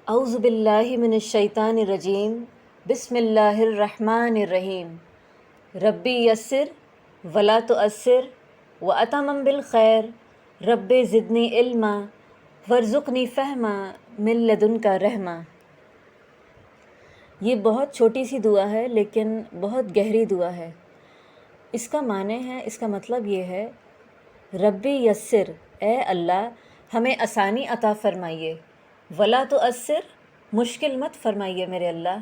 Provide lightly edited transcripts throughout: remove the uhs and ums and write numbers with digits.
اعوذ باللہ من الشیطان الرجیم بسم اللہ الرحمن الرحیم ربی یسر ولا تؤثر واتمم بالخیر رب زدنی علما وارزقنی فہما من لدنک رحمہ۔ یہ بہت چھوٹی سی دعا ہے لیکن بہت گہری دعا ہے۔ اس کا معنی ہے، اس کا مطلب یہ ہے، ربی یسر، اے اللہ ہمیں آسانی عطا فرمائیے، ولا تؤثر، مشکل مت فرمائیے میرے اللہ،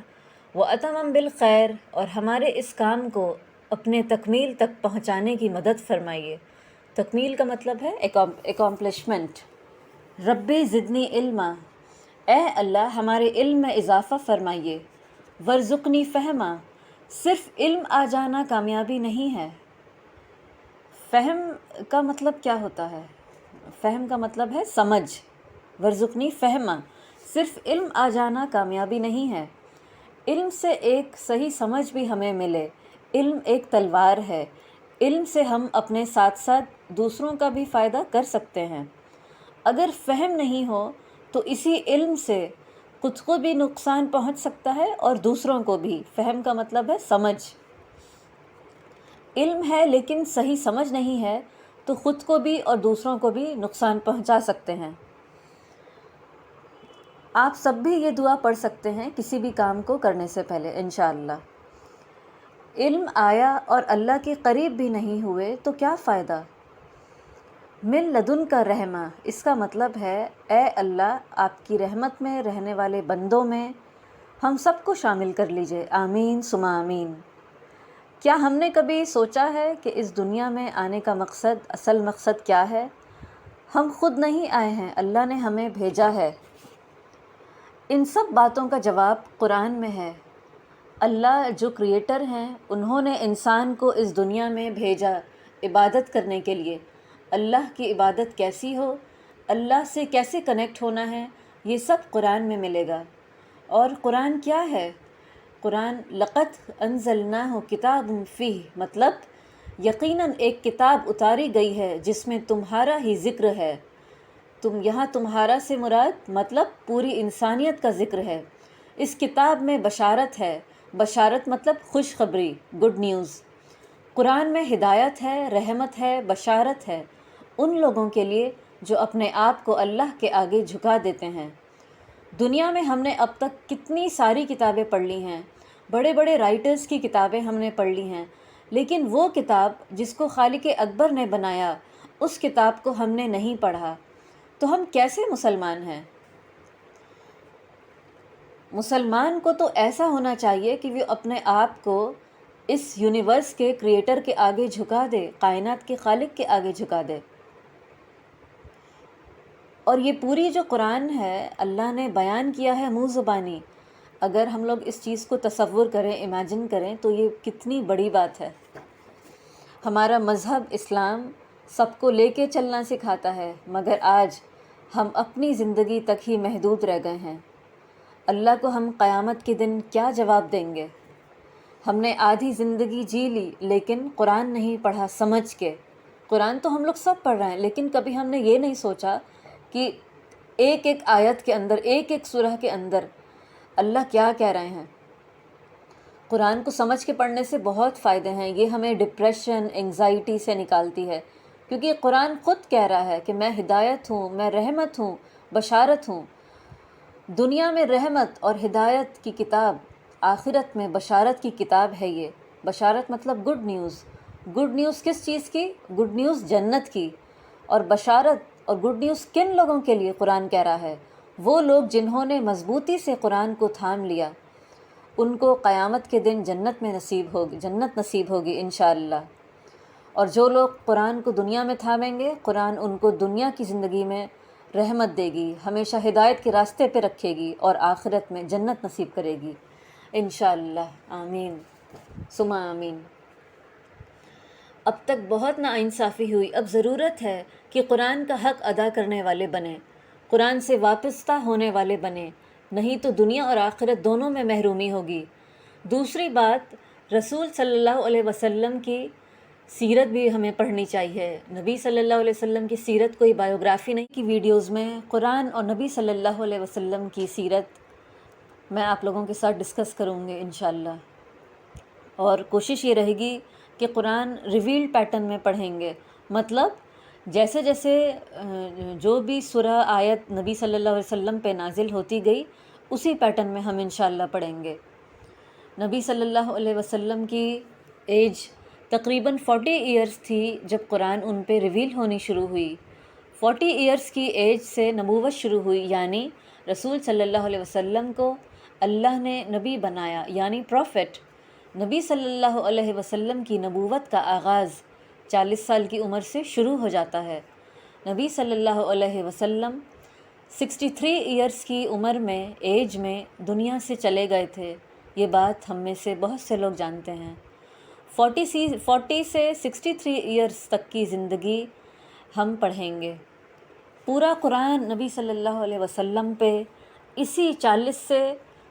واتمم بالخیر، اور ہمارے اس کام کو اپنے تکمیل تک پہنچانے کی مدد فرمائیے۔ تکمیل کا مطلب ہے اکامپلشمنٹ۔ ربی زدنی علما، اے اللہ ہمارے علم میں اضافہ فرمائیے، وارزقنی فہما، صرف علم آ جانا کامیابی نہیں ہے۔ فہم کا مطلب کیا ہوتا ہے؟ فہم کا مطلب ہے سمجھ۔ وارزقنی فہما، صرف علم آ جانا کامیابی نہیں ہے، علم سے ایک صحیح سمجھ بھی ہمیں ملے۔ علم ایک تلوار ہے، علم سے ہم اپنے ساتھ ساتھ دوسروں کا بھی فائدہ کر سکتے ہیں۔ اگر فہم نہیں ہو تو اسی علم سے خود کو بھی نقصان پہنچ سکتا ہے اور دوسروں کو بھی۔ فہم کا مطلب ہے سمجھ۔ علم ہے لیکن صحیح سمجھ نہیں ہے تو خود کو بھی اور دوسروں کو بھی نقصان پہنچا سکتے ہیں۔ آپ سب بھی یہ دعا پڑھ سکتے ہیں کسی بھی کام کو کرنے سے پہلے انشاءاللہ۔ علم آیا اور اللہ کے قریب بھی نہیں ہوئے تو کیا فائدہ؟ من لدن کا رحمہ، اس کا مطلب ہے اے اللہ آپ کی رحمت میں رہنے والے بندوں میں ہم سب کو شامل کر لیجئے، آمین ثم آمین۔ کیا ہم نے کبھی سوچا ہے کہ اس دنیا میں آنے کا مقصد، اصل مقصد کیا ہے؟ ہم خود نہیں آئے ہیں، اللہ نے ہمیں بھیجا ہے۔ ان سب باتوں کا جواب قرآن میں ہے۔ اللہ جو کریٹر ہیں انہوں نے انسان کو اس دنیا میں بھیجا عبادت کرنے کے لیے۔ اللہ کی عبادت کیسی ہو، اللہ سے کیسے کنیکٹ ہونا ہے، یہ سب قرآن میں ملے گا۔ اور قرآن کیا ہے؟ قرآن لقد انزلناہ کتاب فیہ، مطلب یقیناً ایک کتاب اتاری گئی ہے جس میں تمہارا ہی ذکر ہے۔ یہاں تمہارا سے مراد مطلب پوری انسانیت کا ذکر ہے۔ اس کتاب میں بشارت ہے، بشارت مطلب خوشخبری، گڈ نیوز۔ قرآن میں ہدایت ہے، رحمت ہے، بشارت ہے ان لوگوں کے لیے جو اپنے آپ کو اللہ کے آگے جھکا دیتے ہیں۔ دنیا میں ہم نے اب تک کتنی ساری کتابیں پڑھ لی ہیں، بڑے بڑے رائٹرز کی کتابیں ہم نے پڑھ لی ہیں، لیکن وہ کتاب جس کو خالق اکبر نے بنایا، اس کتاب کو ہم نے نہیں پڑھا، تو ہم کیسے مسلمان ہیں؟ مسلمان کو تو ایسا ہونا چاہیے کہ وہ اپنے آپ کو اس یونیورس کے کریٹر کے آگے جھکا دے، کائنات کے خالق کے آگے جھکا دے۔ اور یہ پوری جو قرآن ہے اللہ نے بیان کیا ہے منہ زبانی۔ اگر ہم لوگ اس چیز کو تصور کریں، امیجن کریں تو یہ کتنی بڑی بات ہے۔ ہمارا مذہب اسلام سب کو لے کے چلنا سکھاتا ہے، مگر آج ہم اپنی زندگی تک ہی محدود رہ گئے ہیں۔ اللہ کو ہم قیامت کے دن کیا جواب دیں گے؟ ہم نے آدھی زندگی جی لی لیکن قرآن نہیں پڑھا سمجھ کے۔ قرآن تو ہم لوگ سب پڑھ رہے ہیں لیکن کبھی ہم نے یہ نہیں سوچا کہ ایک ایک آیت کے اندر، ایک ایک سورہ کے اندر اللہ کیا کہہ رہے ہیں۔ قرآن کو سمجھ کے پڑھنے سے بہت فائدے ہیں۔ یہ ہمیں ڈپریشن، انگزائٹی سے نکالتی ہے، کیونکہ قرآن خود کہہ رہا ہے کہ میں ہدایت ہوں، میں رحمت ہوں، بشارت ہوں۔ دنیا میں رحمت اور ہدایت کی کتاب، آخرت میں بشارت کی کتاب ہے یہ۔ بشارت مطلب گڈ نیوز۔ گڈ نیوز کس چیز کی؟ گڈ نیوز جنت کی۔ اور بشارت اور گڈ نیوز کن لوگوں کے لیے قرآن کہہ رہا ہے؟ وہ لوگ جنہوں نے مضبوطی سے قرآن کو تھام لیا، ان کو قیامت کے دن جنت نصیب ہوگی انشاءاللہ۔ اور جو لوگ قرآن کو دنیا میں تھامیں گے، قرآن ان کو دنیا کی زندگی میں رحمت دے گی، ہمیشہ ہدایت کے راستے پہ رکھے گی اور آخرت میں جنت نصیب کرے گی انشاءاللہ، آمین ثم آمین۔ اب تک بہت ناانصافی ہوئی، اب ضرورت ہے کہ قرآن کا حق ادا کرنے والے بنیں، قرآن سے وابستہ ہونے والے بنیں، نہیں تو دنیا اور آخرت دونوں میں محرومی ہوگی۔ دوسری بات، رسول صلی اللہ علیہ وسلم کی سیرت بھی ہمیں پڑھنی چاہیے. نبی صلی اللہ علیہ وسلم کی سیرت کوئی بایوگرافی نہیں کی ویڈیوز میں قرآن اور نبی صلی اللہ علیہ وسلم کی سیرت میں آپ لوگوں کے ساتھ ڈسکس کروں گے انشاءاللہ. اور کوشش یہ رہے گی کہ قرآن ریویلڈ پیٹرن میں پڑھیں گے. مطلب جیسے جیسے جو بھی سورہ آیت نبی صلی اللہ علیہ وسلم پہ نازل ہوتی گئی اسی پیٹرن میں ہم انشاءاللہ پڑھیں گے. نبی صلی اللہ علیہ وسلم کی ایج تقریباً 40 ایئرس تھی جب قرآن ان پہ ریویل ہونی شروع ہوئی. 40 ایئرس کی ایج سے نبوت شروع ہوئی، یعنی رسول صلی اللہ علیہ وسلم کو اللہ نے نبی بنایا، یعنی پروفٹ. نبی صلی اللہ علیہ وسلم کی نبوت کا آغاز 40 سال کی عمر سے شروع ہو جاتا ہے. نبی صلی اللہ علیہ وسلم 63 ایئرس کی عمر میں ایج میں دنیا سے چلے گئے تھے. یہ بات ہم میں سے بہت سے لوگ جانتے ہیں. 40 سے 63 ایئرس تک کی زندگی ہم پڑھیں گے. پورا قرآن نبی صلی اللہ علیہ وسلم پہ اسی 40 سے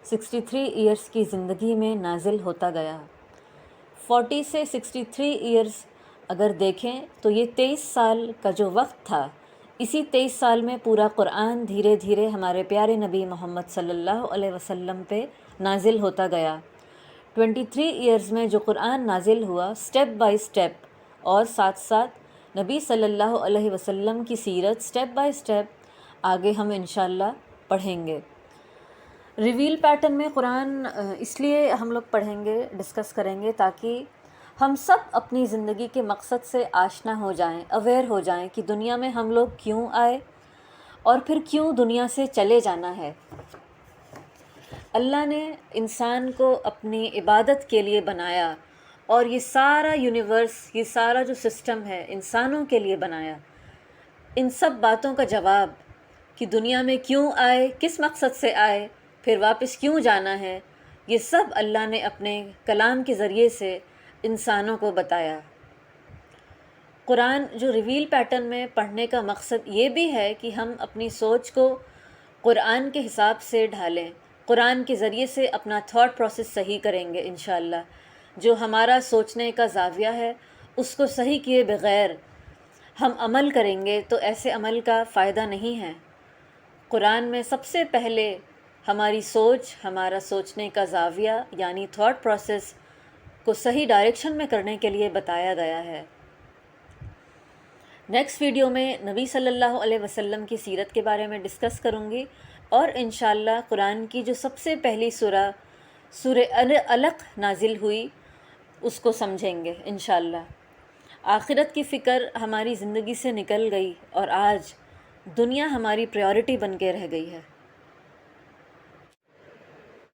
63 ایئرس کی زندگی میں نازل ہوتا گیا. 40 سے 63 ایئرس اگر دیکھیں تو یہ 23 سال کا جو وقت تھا، اسی 23 سال میں پورا قرآن دھیرے دھیرے ہمارے پیارے نبی محمد صلی اللہ علیہ وسلم پہ نازل ہوتا گیا. 23 ایئرز میں جو قرآن نازل ہوا سٹیپ بائی سٹیپ، اور ساتھ ساتھ نبی صلی اللہ علیہ وسلم کی سیرت سٹیپ بائی سٹیپ آگے ہم انشاءاللہ پڑھیں گے. ریویل پیٹرن میں قرآن اس لیے ہم لوگ پڑھیں گے، ڈسکس کریں گے، تاکہ ہم سب اپنی زندگی کے مقصد سے آشنا ہو جائیں، اویئر ہو جائیں کہ دنیا میں ہم لوگ کیوں آئے اور پھر کیوں دنیا سے چلے جانا ہے. اللہ نے انسان کو اپنی عبادت کے لیے بنایا، اور یہ سارا یونیورس، یہ سارا جو سسٹم ہے انسانوں کے لیے بنایا. ان سب باتوں کا جواب کہ دنیا میں کیوں آئے، کس مقصد سے آئے، پھر واپس کیوں جانا ہے، یہ سب اللہ نے اپنے کلام کے ذریعے سے انسانوں کو بتایا. قرآن جو ریویل پیٹرن میں پڑھنے کا مقصد یہ بھی ہے کہ ہم اپنی سوچ کو قرآن کے حساب سے ڈھالیں، قرآن کے ذریعے سے اپنا تھاٹ پروسیس صحیح کریں گے انشاءاللہ. جو ہمارا سوچنے کا زاویہ ہے اس کو صحیح کیے بغیر ہم عمل کریں گے تو ایسے عمل کا فائدہ نہیں ہے. قرآن میں سب سے پہلے ہماری سوچ، ہمارا سوچنے کا زاویہ یعنی تھاٹ پروسیس کو صحیح ڈائریکشن میں کرنے کے لیے بتایا گیا ہے. نیکسٹ ویڈیو میں نبی صلی اللہ علیہ وسلم کی سیرت کے بارے میں ڈسکس کروں گی، اور انشاءاللہ قرآن کی جو سب سے پہلی سورہ علق نازل ہوئی اس کو سمجھیں گے انشاءاللہ. آخرت کی فکر ہماری زندگی سے نکل گئی اور آج دنیا ہماری پریورٹی بن کے رہ گئی ہے.